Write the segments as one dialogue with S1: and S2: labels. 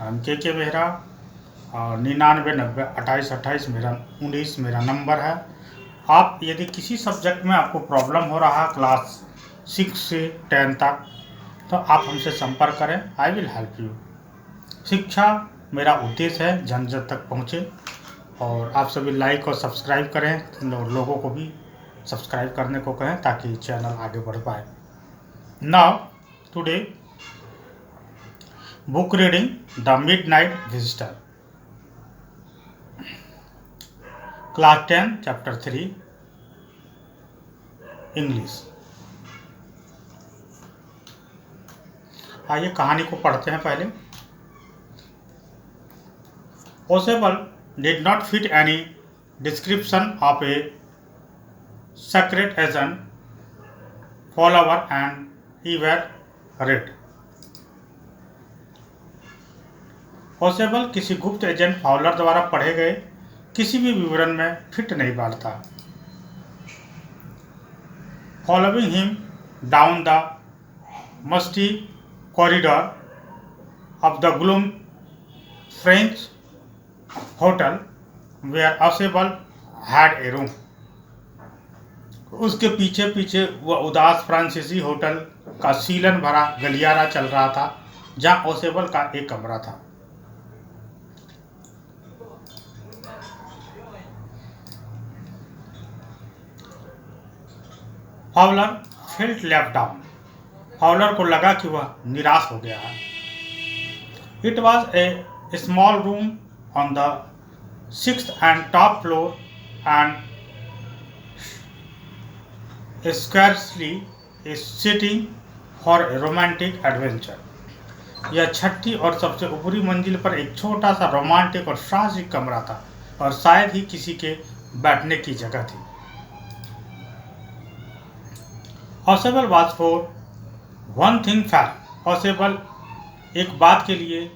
S1: के बेहरा। और 99 90 28 28 मेरा नंबर है। आप यदि किसी सब्जेक्ट में आपको प्रॉब्लम हो रहा है क्लास 6 से 10 तक, तो आप हमसे संपर्क करें। I will help you. शिक्षा मेरा उद्देश्य है जन जन तक पहुँचे, और आप सभी लाइक और सब्सक्राइब करें और लोगों को भी सब्सक्राइब करने को कहें ताकि चैनल आगे बढ़ पाए। Now today book reading the midnight visitor, class 10 chapter 3 English. आइए कहानी को पढ़ते हैं पहले। ओसेबल did not fit any description of a secret agent follower and he were read. ओसेबल किसी गुप्त एजेंट फॉलोअर द्वारा पढ़े गए किसी भी विवरण में फिट नहीं बैठता। Following him down the musty corridor of the gloom French hotel where Ossable had a room. उसके पीछे पीछे वह उदास फ्रांसीसी होटल का सीलन भरा गलियारा चल रहा था जहां ओसेबल का एक कमरा था। Fowler felt left down. Fowler को लगा कि वह निराश हो गया है। It was a small room on the 6th and top floor and scarcely a setting for a romantic adventure. यह छठी और सबसे ऊपरी मंजिल पर एक छोटा सा रोमांटिक और साहसिक कमरा था और शायद ही किसी के बैठने की जगह थी। ओसेबल was for one thing fat. ओसेबल एक बात के लिए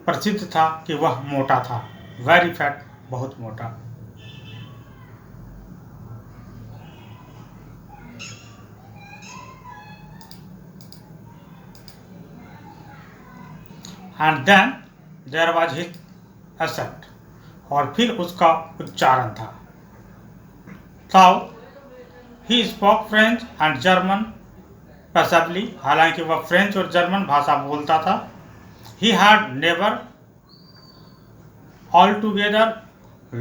S1: प्रसिद्ध था कि वह मोटा था। वेरी फैट, बहुत मोटा। And then there was his accent, और फिर उसका उच्चारण था। Though he spoke French and German passively, हालांकि वह फ्रेंच और जर्मन भाषा बोलता था। He had never altogether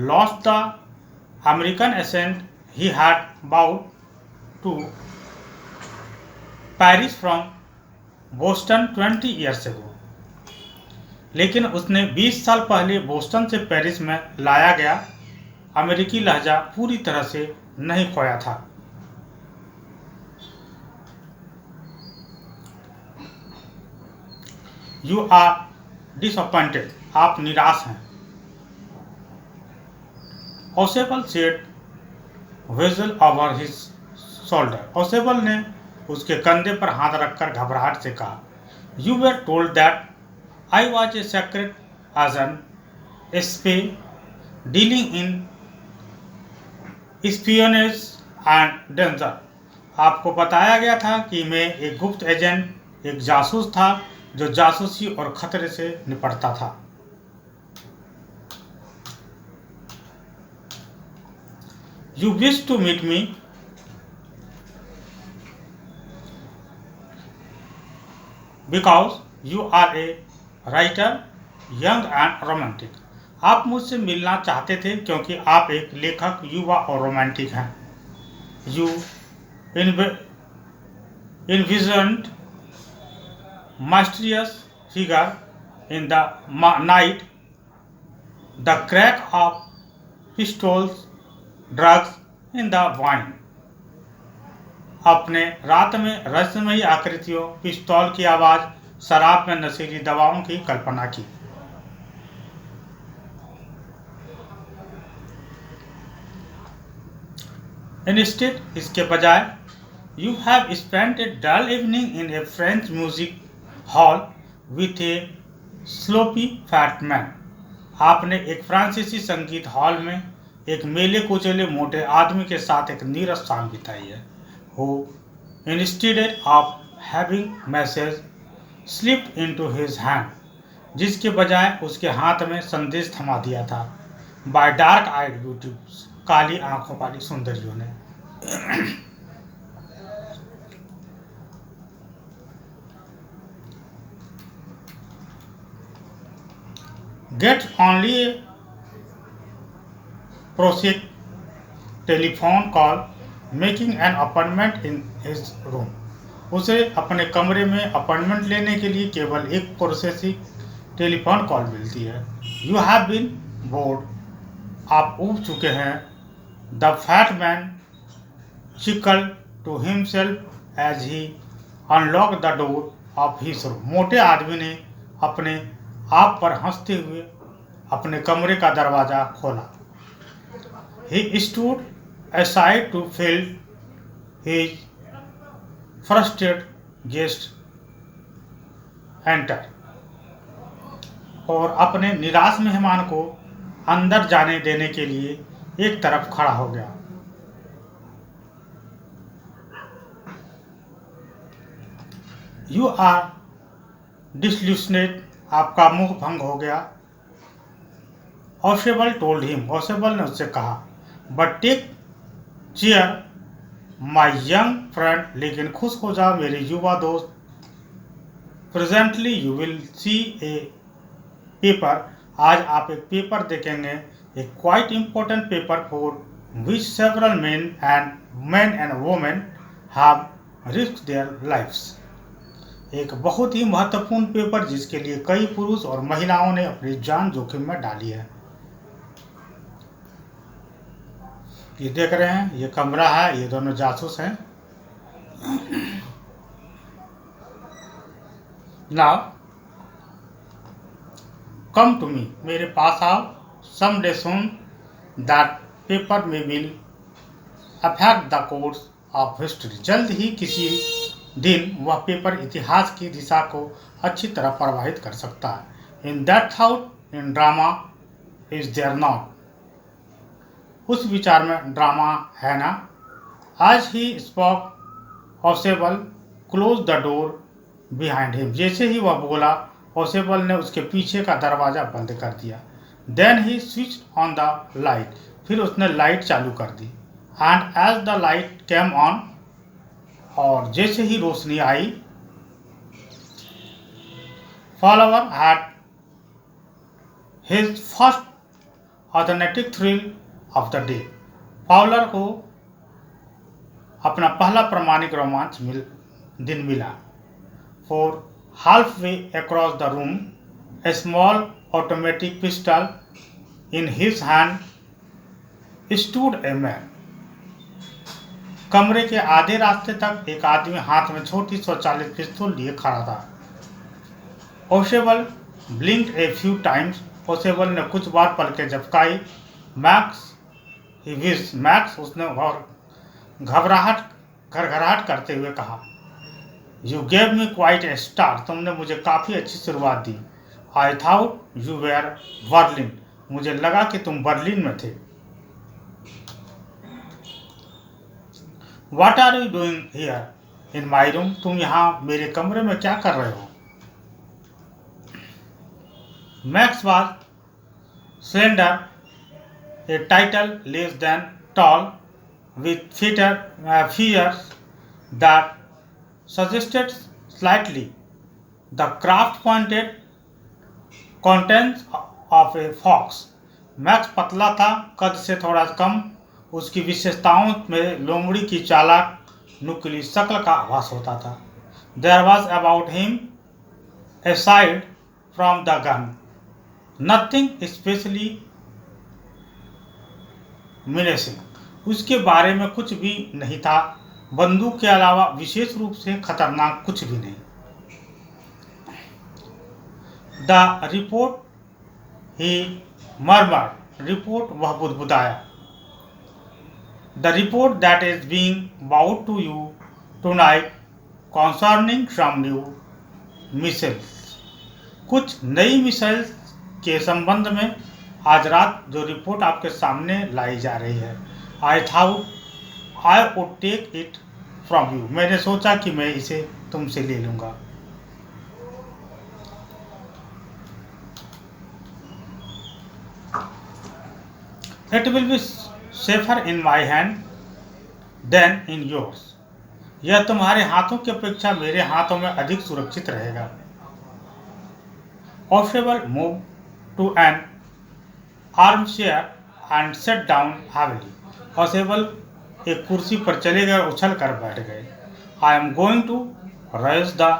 S1: lost the American accent he had bowed to Paris from Boston 20 years ago. लेकिन उसने 20 साल पहले बोस्टन से पेरिस में लाया गया अमेरिकी लहजा पूरी तरह से नहीं खोया था। You are disappointed. आप निराश हैं। ओसेबल said whistle over his shoulder. ओसेबल ने उसके कंधे पर हाथ रखकर घबराहट से कहा, You were told that I was a secret agent, spy, dealing in espionage and danger. आपको बताया गया था कि मैं एक गुप्त एजेंट, एक जासूस था जो जासूसी और खतरे से निपटता था। You wish to meet me because you are a writer, young and romantic. आप मुझसे मिलना चाहते थे क्योंकि आप एक लेखक, युवा और रोमांटिक हैं। You envisioned mysterious figure in the night, the crack of pistols, drugs in the wine. अपने रात में रहस्यमयी आकृतियों, पिस्तौल की आवाज, शराब में नशीली दवाओं की कल्पना की। Instead, इसके बजाय, you have spent a dull evening in a French music hall with a sloppy fat man. आपने एक फ्रांसीसी संगीत हॉल में एक मेले कुचले मोटे आदमी के साथ एक नीरस शाम बिताई है। Who, instead of having message slipped into his hand, जिसके बजाय उसके हाथ में संदेश थमा दिया था बाय डार्क आइड ब्यूटीज, काली आंखों वाली सुंदरियों ने। Get only process telephone call making an appointment in his room. उसे अपने कमरे में अपॉइंटमेंट लेने के लिए केवल एक प्रोसेसिंग टेलीफोन कॉल मिलती है। यू हैव बीन बोर्ड, आप ऊब चुके हैं। The fat man chuckled to himself as he unlock the door of his room. मोटे आदमी ने अपने आप पर हंसते हुए अपने कमरे का दरवाजा खोला। He stood aside to fill his frustrated guest enter, और अपने निराश मेहमान को अंदर जाने देने के लिए एक तरफ खड़ा हो गया। यू आर डिसल्यूशनेड, आपका मुंह भंग हो गया। ओसेबल टोल्ड हिम, ओसेबल ने उससे कहा। But take cheer my young friend, लेकिन खुश हो जाओ मेरे युवा दोस्त। Presently you will see a paper, आज आप एक पेपर देखेंगे। A quite important paper for which several man and women have risk their lives. एक बहुत ही महत्वपूर्ण पेपर जिसके लिए कई पुरुष और महिलाओं ने अपनी जान जोखिम में डाली है। ये देख रहे हैं, ये कमरा है, ये दोनों जासूस हैं। नाउ कम टू मी, मेरे पास आओ। Some day soon that paper may will affect the course of history, जल्द ही किसी दिन वह पेपर इतिहास की दिशा को अच्छी तरह प्रभावित कर सकता है। In that thought in drama is there not, उस विचार में ड्रामा है ना। As he spoke Ossable close the door behind him, जैसे ही वह बोला ओसेबल ने उसके पीछे का दरवाजा बंद कर दिया। Then he switch on the light, फिर उसने लाइट चालू कर दी। And as the light came on, और जैसे ही रोशनी आई, Fowler had his first authentic thrill of the day, Fowler को अपना पहला प्रमाणिक रोमांच दिन मिला। For halfway across the room a small automatic pistol in his hand stood a man, कमरे के आधे रास्ते तक एक आदमी हाथ में छोटी स्वचालित पिस्तौल लिए खड़ा था। ओसेबल ब्लिंक्ड ए फ्यू टाइम्स, ओसेबल ने कुछ बार पलकें झपकाई। मैक्स, उसने घबराहट करते हुए कहा। You gave me quite a start, तुमने मुझे काफ़ी अच्छी शुरुआत दी। आई थाउट यू वेयर बर्लिन, मुझे लगा कि तुम बर्लिन में थे। What are you doing here in my room, तुम यहाँ मेरे कमरे में क्या कर रहे हो। Max was slender, a title less than tall, with features that suggested slightly the craft-pointed contents of a fox. Max पतला था, कद से थोड़ा कम, उसकी विशेषताओं में लोमड़ी की चालाक नुकीली शक्ल का आभास होता था। There was about him, aside from the gun, nothing especially menacing. उसके बारे में कुछ भी नहीं था, बंदूक के अलावा विशेष रूप से खतरनाक कुछ भी नहीं। The report, he murmured, report, वह बुदबुदाया। The report that is being brought to you tonight concerning some new missiles, कुछ नई मिसाइल्स के संबंध में आज रात जो रिपोर्ट आपके सामने लाई जा रही है। I thought I would take it from you, मैंने सोचा कि मैं इसे तुमसे ले लूँगा। It will be safer in my hand than in yours. यह तुम्हारे हाथों की अपेक्षा मेरे हाथों में अधिक सुरक्षित रहेगा। Oswald moved to an armchair and sat down heavily. Oswald एक कुर्सी पर चले गए और उछल कर बैठ गए। I am going to raise the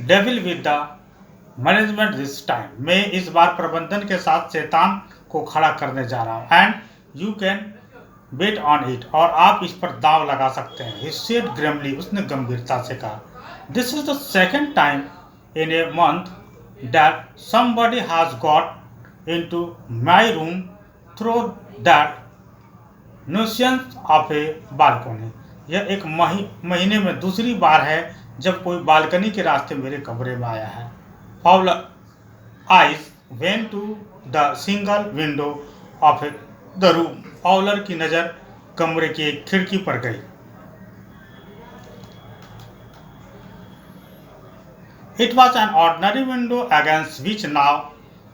S1: devil with the management this time. मैं इस बार प्रबंधन के साथ शैतान को खड़ा करने जा रहा हूँ। And you can bet on it. और आप इस पर दांव लगा सकते हैं। He said grimly. उसने गंभीरता से कहा, This is the second time in a month that somebody has got into my room through that nuisance of a balcony. यह एक महीने में दूसरी बार है जब कोई बालकनी के रास्ते मेरे कमरे में आया है। Fowler eyes went to the single window of the room. Fowler की नज़र कमरे की एक खिड़की पर गई। It was an ordinary window against which now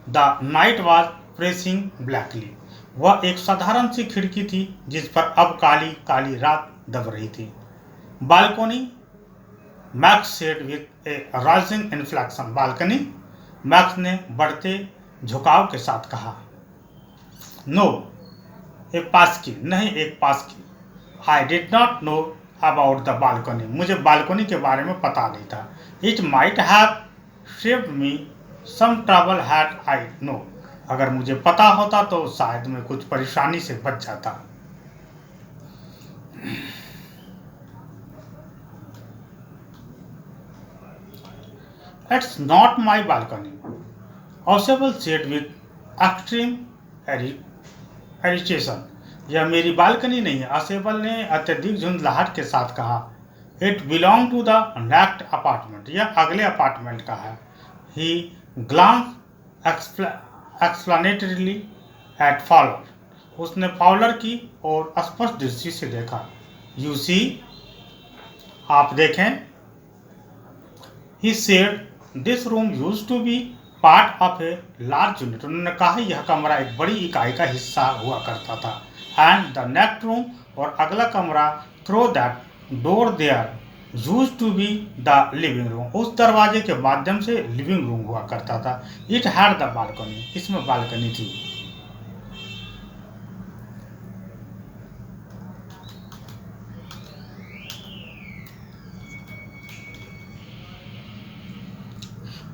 S1: the night was pressing blackly. वह एक साधारण सी खिड़की थी जिस पर अब काली काली रात दब रही थी। Balcony, max said with a rising inflection. Balcony, max ने बढ़ते झुकाव के साथ कहा। No, एक पास की, नहीं एक पास की। I did not know about the balcony. मुझे बालकनी के बारे में पता नहीं था। It might have saved me some trouble had I known. अगर मुझे पता होता तो शायद मैं कुछ परेशानी से बच जाता। It's not my balcony. Oswald said with extreme irritation. यह मेरी बालकनी नहीं है, ऑसेबल ने अत्यधिक झुंझलाहट के साथ कहा। It belong to the next apartment. यह अगले अपार्टमेंट का है। He glance explanatorily at follower. उसने फॉलोअर की और स्पष्ट दृष्टि से देखा। यू सी, आप देखें। He said this room used to be part of a large unit. उन्होंने कहा यह कमरा एक बड़ी इकाई का हिस्सा हुआ करता था। एंड द नेक्स्ट रूम, और अगला कमरा, through that door there used to be the living room. उस दरवाजे के माध्यम से लिविंग रूम हुआ करता था। It had the balcony. इसमें बालकनी थी।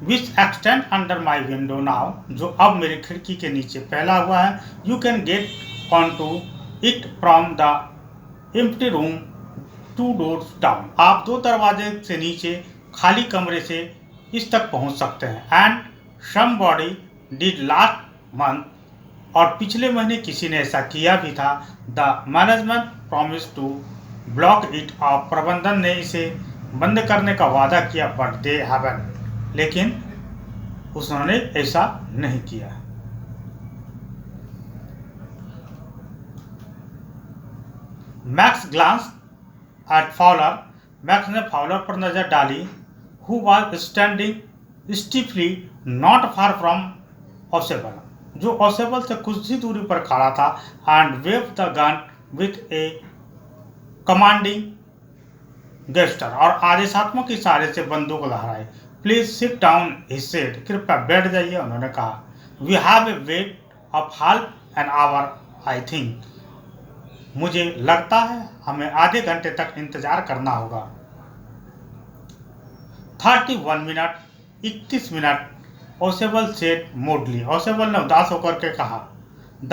S1: Which extend under my window now, जो अब मेरी खिड़की के नीचे फैला हुआ है। You can get on to it from the empty room 2 doors down. आप 2 दरवाजे से नीचे खाली कमरे से इस तक पहुंच सकते हैं। And somebody did last month, और पिछले महीने किसी ने ऐसा किया भी था। The management promise to block it off. प्रबंधन ने इसे बंद करने का वादा किया, बट दे हैवंट। लेकिन उन्होंने ऐसा नहीं किया। Max glance at Fowler. Max ने फॉलर पर नजर डाली, who was standing stiffly not far from Ausable, जो ऑसेबल से कुछ ही दूरी पर खड़ा था। And wave the gun with a commanding gesture, और आदेशात्मक इशारे से बंदूक लहराई। Please sit down, he said. कृपया बैठ जाइए, उन्होंने कहा। We have a wait of half an hour I think. मुझे लगता है हमें आधे घंटे तक इंतजार करना होगा। 31 मिनट, 31 मिनट, ओसेबल सेड मोडली। ओसेबल ने उदास होकर के कहा। The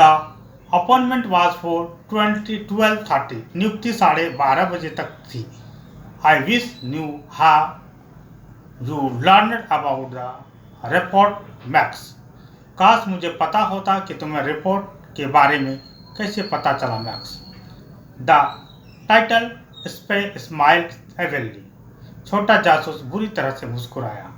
S1: appointment was for 12:30। नियुक्ति 12:30 बजे तक थी। I wish knew how you learned about the report max. काश मुझे पता होता कि तुम्हें रिपोर्ट के बारे में कैसे पता चला Max. The title smile evilly. छोटा जासूस बुरी तरह से मुस्कुराया।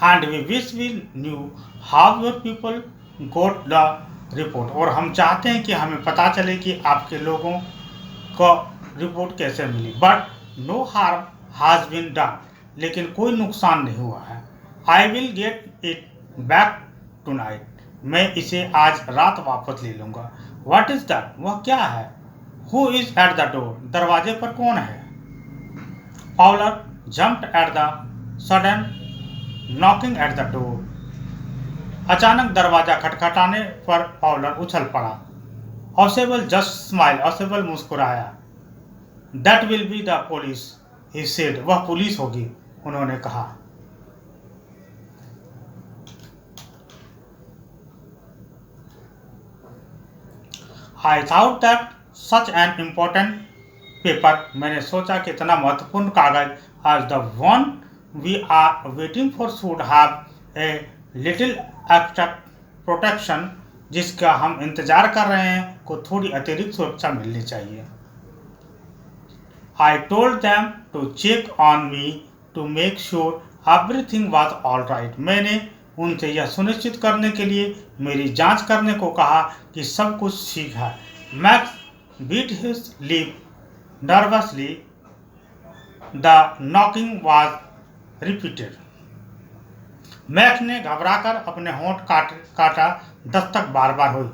S1: And we wish we knew how your people got the report, और हम चाहते हैं कि हमें पता चले कि आपके लोगों को रिपोर्ट कैसे मिली। But no harm has been done, लेकिन कोई नुकसान नहीं हुआ है। I will get it back tonight. मैं इसे आज रात वापस ले लूँगा। What is that? वह क्या है? Who is at the door? दरवाजे पर कौन है? Fowler jumped at the sudden knocking at the door. अचानक दरवाजा खटखटाने पर पाउलर उछल पड़ा। Ausable just smile. ऑसेबल मुस्कुराया। That will be the police, he said. वह पुलिस होगी, उन्होंने कहा। I thought that such an important paper. मैंने सोचा कि इतना महत्वपूर्ण कागज as the one we are waiting for should have a little extra protection. जिसका हम इंतजार कर रहे हैं को थोड़ी अतिरिक्त सुरक्षा मिलनी चाहिए। I told them to check on me to make sure everything was all right. मैंने उनसे यह सुनिश्चित करने के लिए मेरी जांच करने को कहा कि सब कुछ ठीक है। Max beat his lip nervously. The knocking was repeated. Max ने घबराकर अपने होंठ काटा। दस्तक बार बार हुई।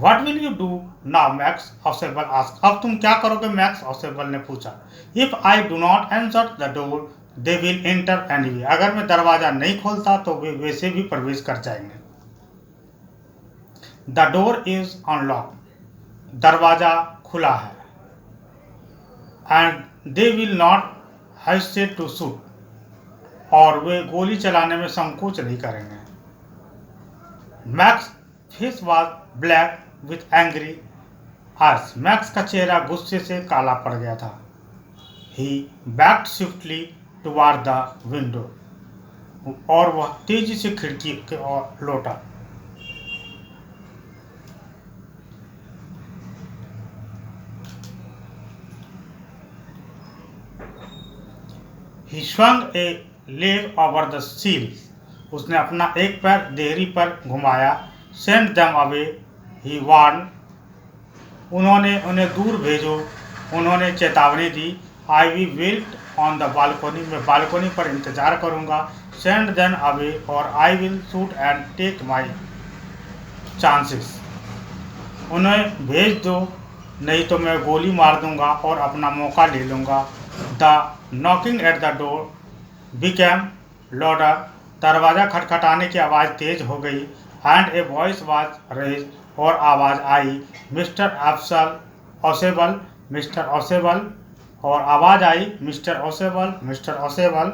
S1: What will you do now, Max? Ausable asked. अब तुम क्या करोगे? मैक्स ऑसेबल ने पूछा। If I do not answer the door, they will enter anyway. अगर मैं दरवाजा नहीं खोलता तो वे वैसे भी प्रवेश कर जाएंगे। The door is unlocked. दरवाजा खुला है। And they will not hesitate to shoot. और वे गोली चलाने में संकोच नहीं करेंगे। Max face was black with angry eyes. Max का चेहरा गुस्से से काला पड़ गया था। He backed swiftly toward the window. और वह तेजी से खिड़की की ओर लौटा। He swung a leg over the sill. उसने अपना एक पैर देहरी पर घुमाया। Send them away, he warned. उन्हें दूर भेजो, उन्होंने चेतावनी दी। I will wait on the balcony. मैं बालकोनी पर इंतजार करूंगा। Send them away or I will shoot and take my chances. उन्हें भेज दो, नहीं तो मैं गोली मार दूंगा और अपना मौका ले लूंगा। The knocking at the door became louder. दरवाजा खटखटाने की आवाज़ तेज हो गई। And a voice was raise. और आवाज़ आई, मिस्टर ऑसेबल, मिस्टर ऑसेबल। और आवाज़ आई, mister Ausable, mister Ausable.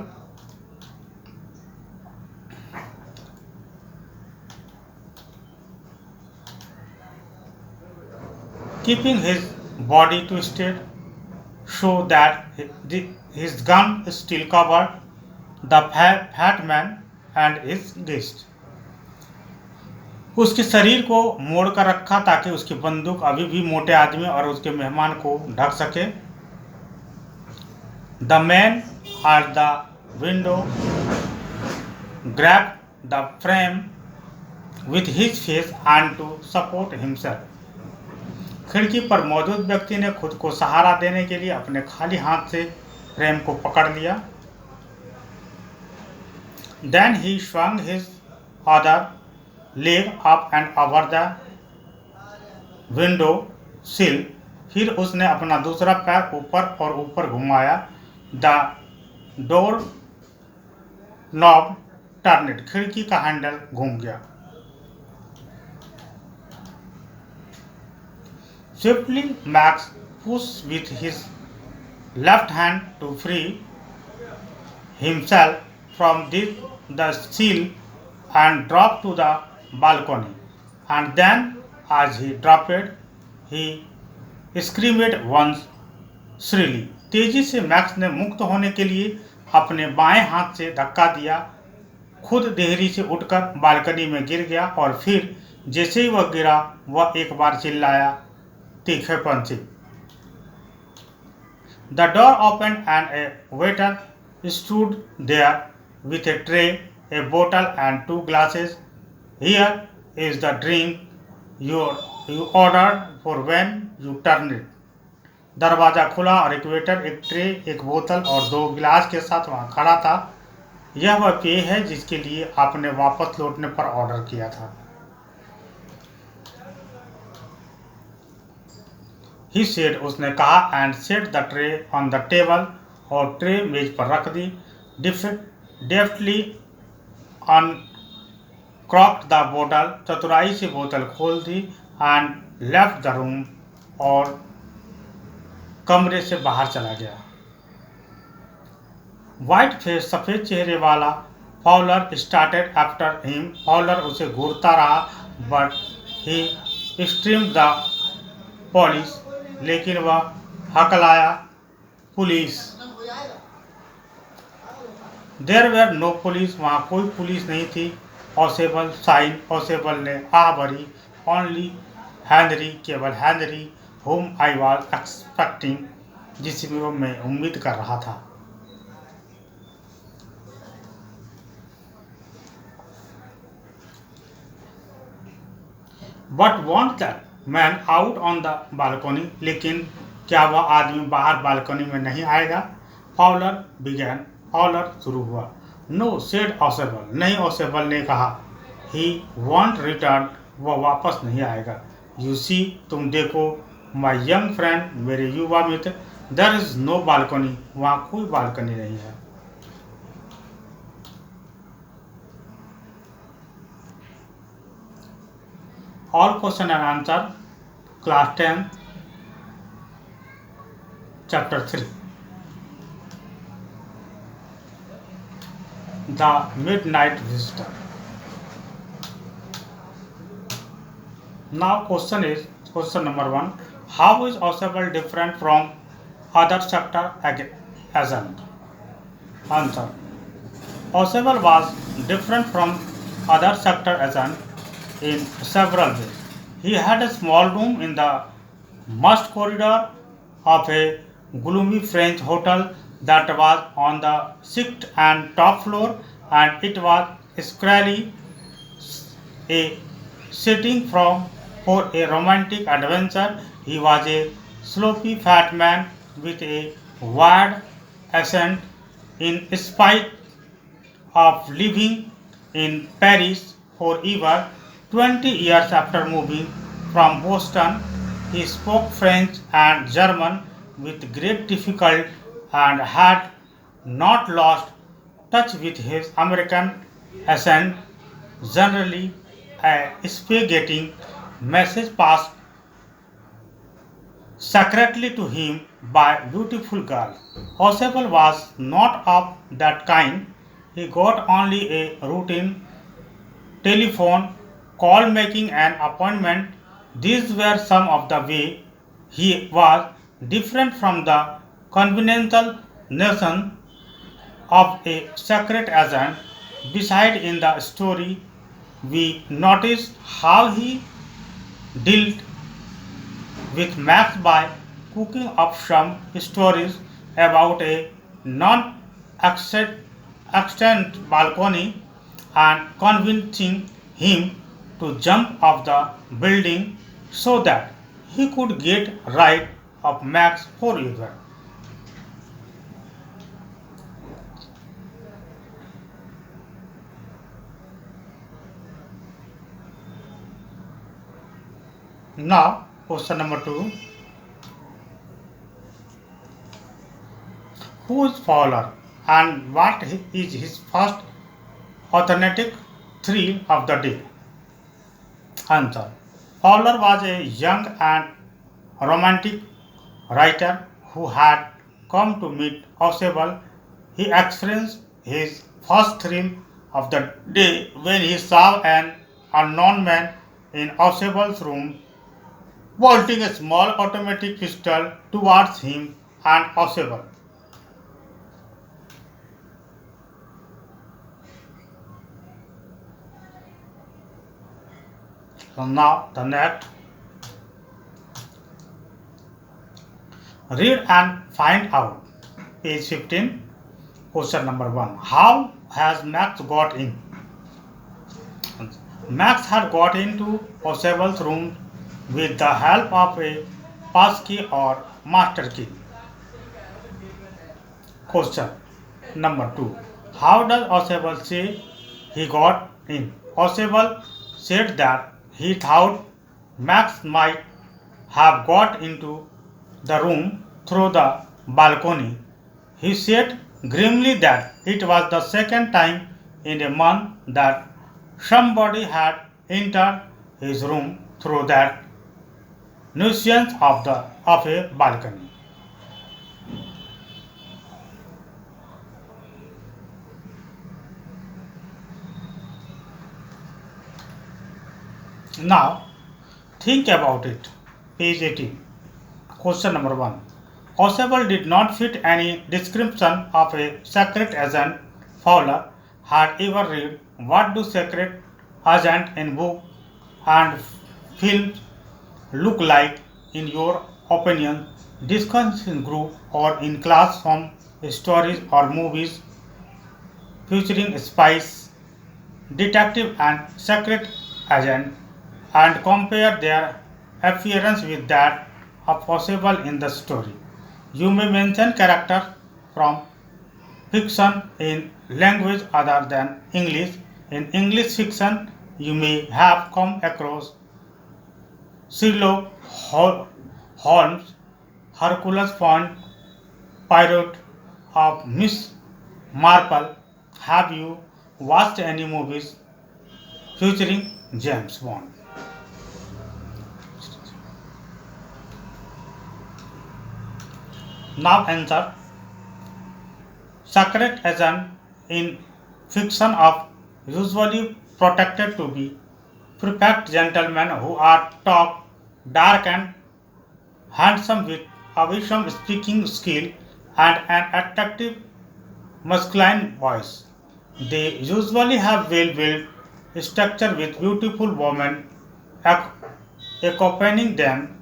S1: Keeping his body to state so that his gun is still covered the fat man and his guest. उसके शरीर को मोड़ कर रखा ताकि उसकी बंदूक अभी भी मोटे आदमी और उसके मेहमान को ढक सके। The man at the window grabbed the frame with his face and to support himself. खिड़की पर मौजूद व्यक्ति ने खुद को सहारा देने के लिए अपने खाली हाथ से फ्रेम को पकड़ लिया। Then he swung his other leg up and over the window sill. फिर उसने अपना दूसरा पैर ऊपर और ऊपर घुमाया। The door knob turned. खिड़की का हैंडल घूम गया। Swiftly, Max pushed with his left hand to free himself from the sill and dropped to the balcony. And then, as he dropped, he screamed once shrilly. तेजी से max ने मुक्त होने के लिए अपने बाएं हाथ से धक्का दिया। खुद देहरी से उठकर बालकनी में गिर गया और फिर जैसे ही वह गिरा, वह एक बार चिल्लाया, तीखेपन से। The door opened and a waiter stood there with a tray, a bottle and 2 glasses. Here is the drink you ordered for when you turn it. दरवाज़ा खुला और एक वेटर एक ट्रे, एक बोतल और 2 गिलास के साथ वहाँ खड़ा था। यह वह पेय है जिसके लिए आपने वापस लौटने पर ऑर्डर किया था। ही सेड, उसने कहा, and set the tray on the table, और ट्रे मेज पर रख दी। डेफ्टली अनक्रॉक्ड द बोतल, चतुराई से बोतल खोल दी, एंड लेफ्ट द रूम, और कमरे से बाहर चला गया। व्हाइट फेस, सफ़ेद चेहरे वाला Fowler started after him, Fowler उसे घूरता रहा, but he streamed the police, लेकिन वह हकलाया, police. There were no police, वहाँ कोई पुलिस नहीं थी। ऑसेबल साइन, ऑसेबल ने आह भरी। ओनली हेनरी, केवल Henry, whom I was expecting, जिसे मैं उम्मीद कर रहा था। But want that man out on the balcony, लेकिन क्या वह आदमी बाहर बालकनी में नहीं आएगा? Fowler began, Fowler शुरू हुआ। No, said Osable, नहीं, Osable ने कहा। He won't return, वह वापस नहीं आएगा। You see, तुम देखो, my young friend, मेरे युवा मित्र, there is no balcony, वहाँ कोई बालकनी नहीं है। All question and answer, class 10, chapter 3. The Midnight Visitor. Now question number 1. How is Osable different from other sector agent? Answer. Osable was different from other sector agent in several ways. He had a small room in the must corridor of a gloomy French hotel that was on the 6th and top floor, and it was squarely a setting for a romantic adventure. He was a sloppy fat man with a weird accent, in spite of living in Paris for over 20 years after moving from Boston. He spoke French and German with great difficulty and had not lost touch with his American accent. Generally, a spaghetti message passed secretly to him by beautiful girl. Osable was not of that kind. He got only a routine telephone call making an appointment. These were some of the way he was different from the conventional notion of a secret agent. Beside in the story, we noticed how he dealt with Max by cooking up some stories about a non-extant balcony and convincing him to jump off the building so that he could get rid of Max forever. Now, question number 2. Who is Fowler and what is his first authentic thrill of the day? Answer. Fowler was a young and romantic writer who had come to meet Osable. He experienced his first thrill of the day when he saw an unknown man in Osable's room pointing a small automatic pistol towards him and Osable. So now the next. Read and find out. Page 15. Question number 1. How has Max got in? Max had got into Osable's room with the help of a पास की और master की। Question number 2. How does Oswald say he got in? Oswald said that he thought Max might have got into the room through the balcony. He said grimly that it was the second time in a month that somebody had entered his room through that nuisance of a balcony. Now think about it. Page 18. Question number 1. Oswald did not fit any description of a secret agent Fowler had ever read. What do secret agents in book and films look like in your opinion? Discussion group or in class from stories or movies featuring spies, detective and secret agent, and compare their appearance with that of possible in the story. You may mention characters from fiction in language other than English. In English fiction, you may have come across Sherlock Holmes, Hercules Poirot, Pirate of Miss Marple. Have you watched any movies featuring James Bond? Now answer. Secret agent in fiction are usually protected to be perfect gentlemen who are tall, dark and handsome with awesome speaking skill and an attractive masculine voice. They usually have well-built structure with beautiful women accompanying them.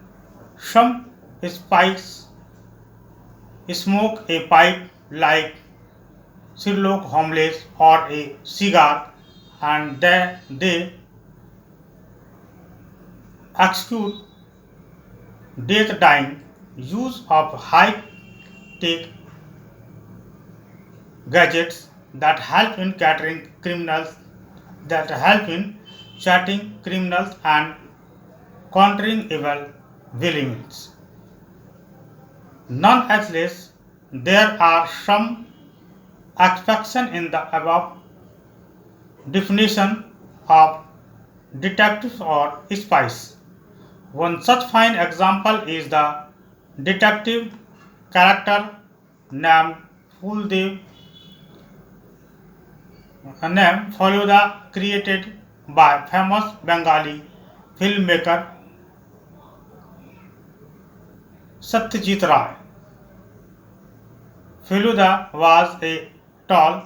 S1: Some spies smoke a pipe like Sherlock Holmes or a cigar, and they execute death dying use of high tech gadgets that help in catering criminals that help in chatting criminals and countering evil villains. Nonetheless, there are some exceptions in the above definition of detectives or spies. One such fine example is the detective character named Fuldev name Faluda created by famous Bengali filmmaker Satyajit Ray. Feluda was a tall,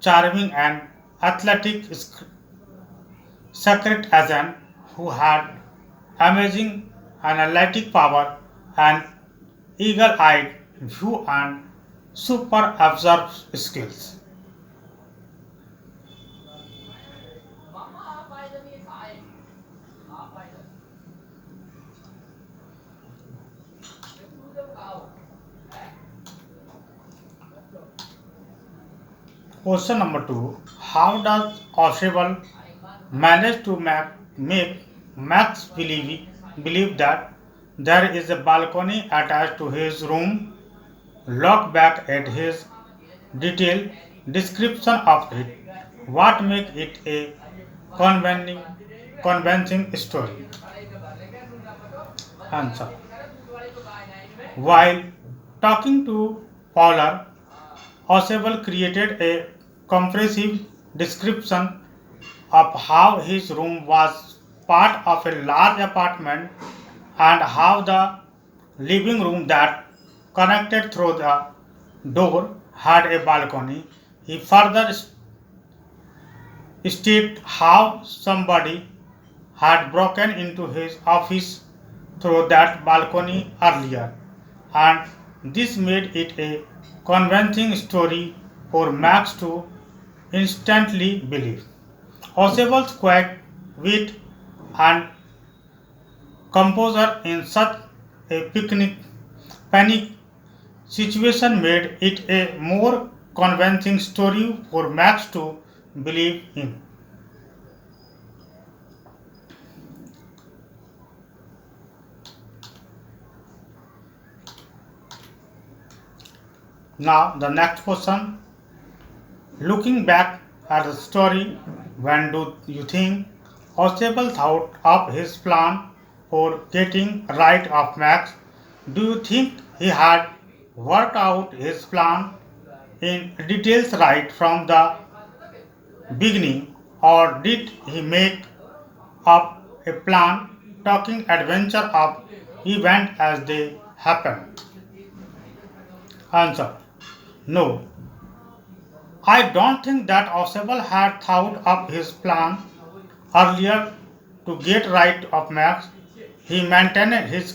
S1: charming and athletic secret agent who had amazing analytic power and eagle-eyed view and super observed skills. Question number 2. How does Oswald manage to make Max believe that there is a balcony attached to his room? Look back at his detailed description of it. What makes it a convincing, convincing story? Answer. While talking to Fowler, Oswald created a comprehensive description of how his room was part of a large apartment and how the living room that connected through the door had a balcony. He further stated how somebody had broken into his office through that balcony earlier, and this made it a convincing story for Max to instantly believe. Oswald's quiet wit and composure in such a panic situation made it a more convincing story for Max to believe in. Now, the next question. Looking back at the story, when do you think Osable thought up his plan for getting rid of Max? Do you think he had worked out his plan in details right from the beginning, or did he make up a plan, talking adventure of events as they happen? Answer: No, I don't think that Osable had thought up his plan earlier to get rid of Max. He maintained his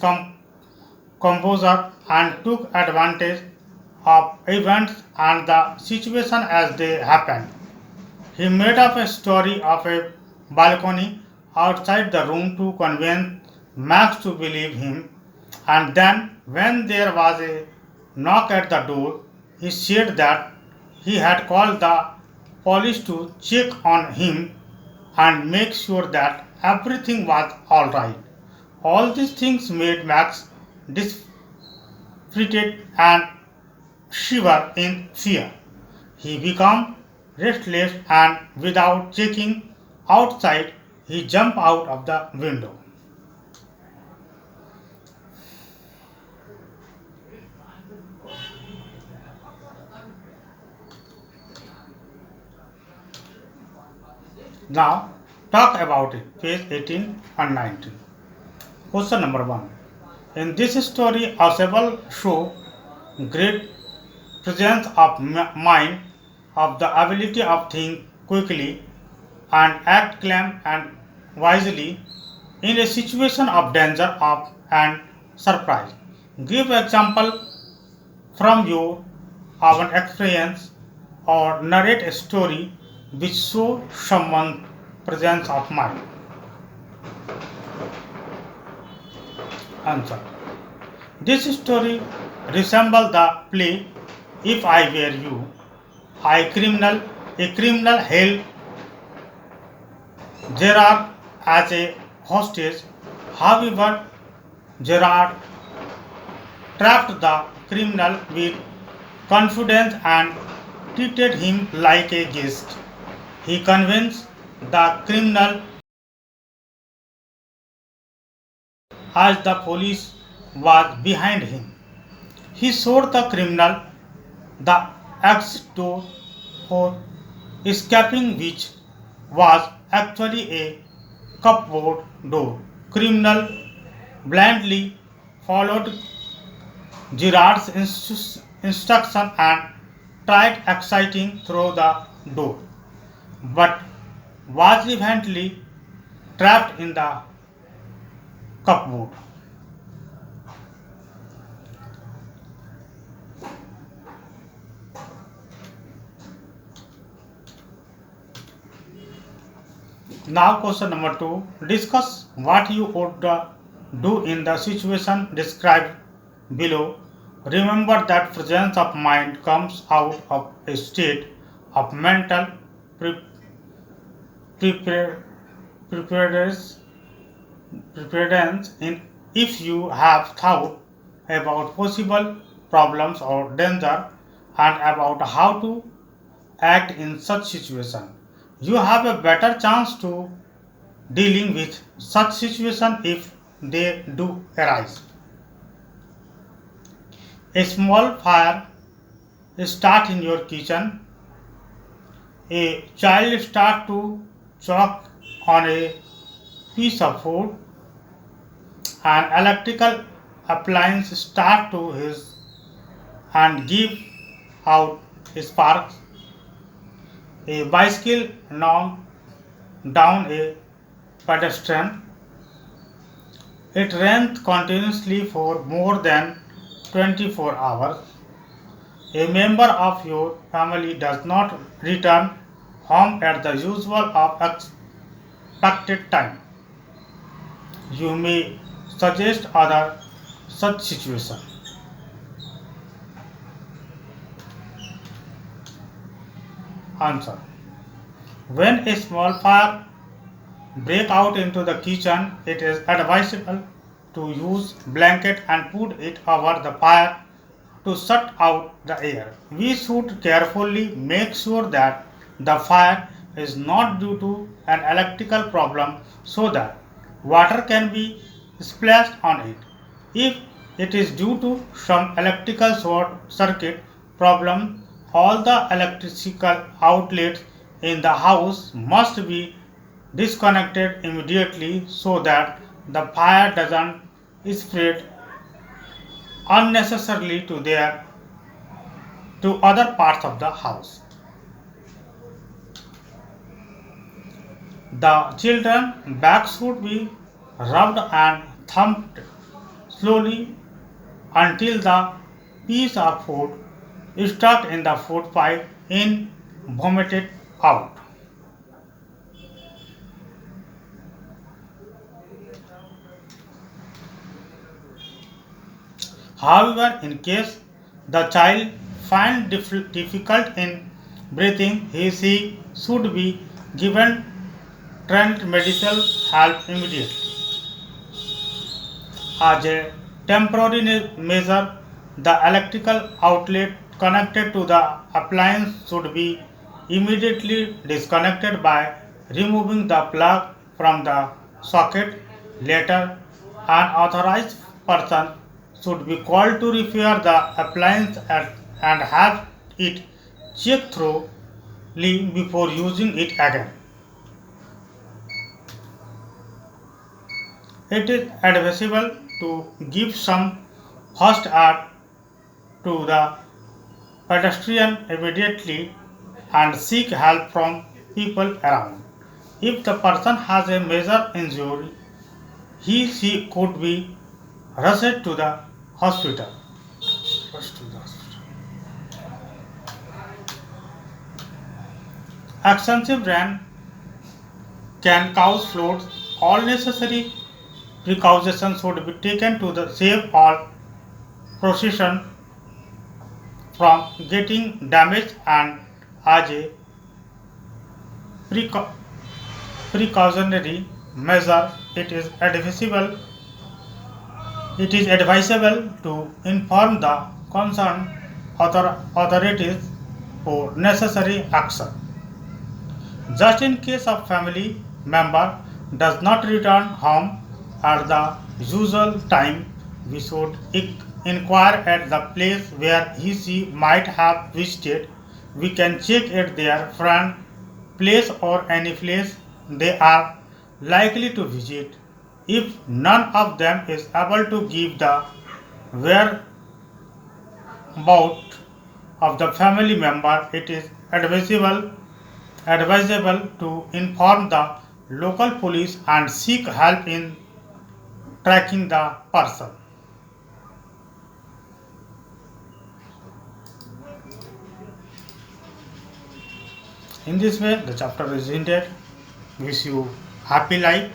S1: composure and took advantage of events and the situation as they happened. He made up a story of a balcony outside the room to convince Max to believe him, and then, when there was a knock at the door, he said that he had called the police to check on him and make sure that everything was alright. All these things made Max dispirited and shiver in fear. He became restless and without checking outside, he jumped out of the window. Now, talk about it. Page 18 and 19. Question number 1. In this story, Osable show great presence of mind, of the ability of think quickly and act calm and wisely in a situation of danger of and surprise. Give example from your own experience or narrate a story which show someone presence of mind. Answer: This story resembles the play If I Were You. A criminal held Gerard as a hostage. However, Gerard trapped the criminal with confidence and treated him like a guest. He convinced the criminal as the police was behind him. He showed the criminal the exit door for escaping, which was actually a cupboard door. Criminal blindly followed Girard's instruction and tried exiting through the door, but was eventually trapped in the cupboard. Now question number 2. Discuss what you would do in the situation described below. Remember that presence of mind comes out of a state of mental prepare, preparedness. In if you have thought about possible problems or danger and about how to act in such situation, you have a better chance to dealing with such situation if they do arise. A small fire start in your kitchen. A child start to choke on a piece of food. An electrical appliance start to hiss and give out sparks. A bicycle knocked down a pedestrian. It rained continuously for more than 24 hours. A member of your family does not return home at the usual or expected time. You may suggest other such situation? Answer. When a small fire break out into the kitchen, it is advisable to use blanket and put it over the fire to shut out the air. We should carefully make sure that the fire is not due to an electrical problem so that water can be splashed on it. If it is due to some electrical short circuit problem, all the electrical outlets in the house must be disconnected immediately so that the fire doesn't spread unnecessarily to other parts of the house. The children backs should be rubbed and thumped slowly until the piece of food stuck in the food pipe is vomited out. However, in case the child finds difficult in breathing, he should be given trained medical help immediately. As a temporary measure, the electrical outlet connected to the appliance should be immediately disconnected by removing the plug from the socket. Later, an authorized person should be called to repair the appliance and have it checked thoroughly before using it again. It is advisable to give some first aid to the pedestrian immediately and seek help from people around. If the person has a major injury, she could be rushed to the hospital. Excessive rain can cause floods. All necessary precautions should be taken to save all procession from getting damaged, and as a precau- precautionary measure, it is advisable to inform the concerned authorities for necessary action. Just in case a family member does not return home at the usual time, we should inquire at the place where he might have visited. We can check at their friend place or any place they are likely to visit. If none of them is able to give the whereabouts of the family member, it is advisable to inform the local police and seek help in tracking the person. In this way, the chapter is ended. Wish you happy life.